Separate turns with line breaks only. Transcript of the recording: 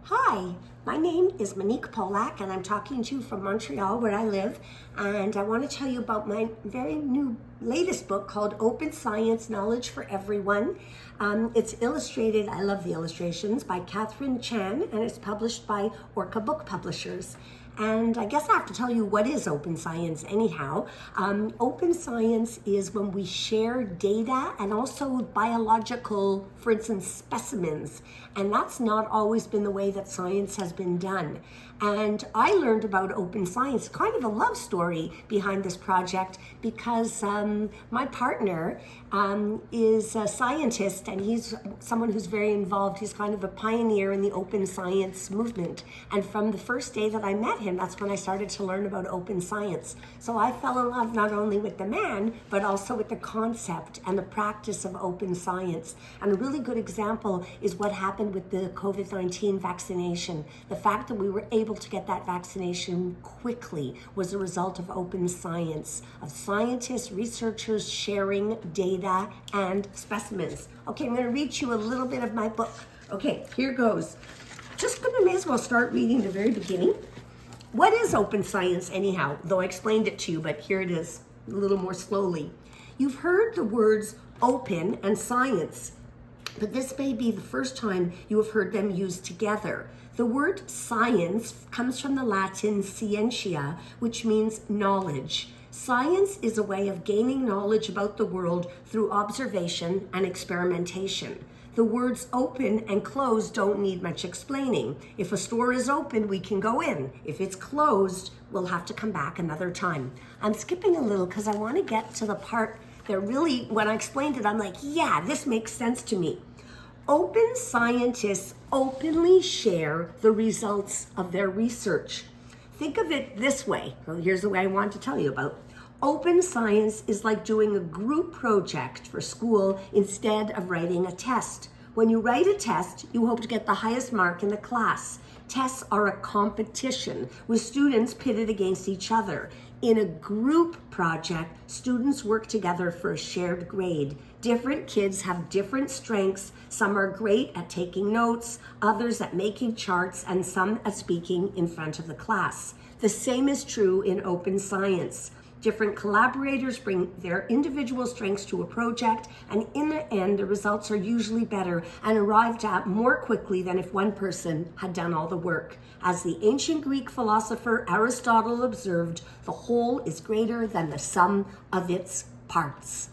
Hi, my name is Monique Polak and I'm talking to you from Montreal where I live, and I want to tell you about my very new latest book called Open Science Knowledge for Everyone. It's illustrated, I love the illustrations, by Catherine Chan, and it's published by Orca Book Publishers. And I guess I have to tell you what is open science anyhow. Open science is when we share data and also biological, for instance, specimens. And that's not always been the way that science has been done. And I learned about open science, kind of a love story behind this project, because my partner is a scientist and he's someone who's very involved. He's kind of a pioneer in the open science movement. And from the first day that I met him, that's when I started to learn about open science. So I fell in love not only with the man, but also with the concept and the practice of open science. And a really good example is what happened with the COVID-19 vaccination. The fact that we were able to get that vaccination quickly was a result of open science, of scientists, researchers sharing data and specimens. Okay, I'm going to read you a little bit of my book. Okay, here goes. May as well start reading the very beginning. What is open science anyhow? Though I explained it to you, but here it is a little more slowly. You've heard the words open and science, but this may be the first time you have heard them used together. The word science comes from the Latin scientia, which means knowledge. Science is a way of gaining knowledge about the world through observation and experimentation. The words open and closed don't need much explaining. If a store is open, we can go in. If it's closed, we'll have to come back another time. I'm skipping a little because I want to get to the part that really, when I explained it, I'm like, yeah, this makes sense to me. Open scientists openly share the results of their research. Think of it this way. Well, here's the way I want to tell you about. Open science is like doing a group project for school instead of writing a test. When you write a test, you hope to get the highest mark in the class. Tests are a competition with students pitted against each other. In a group project, students work together for a shared grade. Different kids have different strengths. Some are great at taking notes, others at making charts, and some at speaking in front of the class. The same is true in open science. Different collaborators bring their individual strengths to a project, and in the end, the results are usually better and arrived at more quickly than if one person had done all the work. As the ancient Greek philosopher Aristotle observed, the whole is greater than the sum of its parts.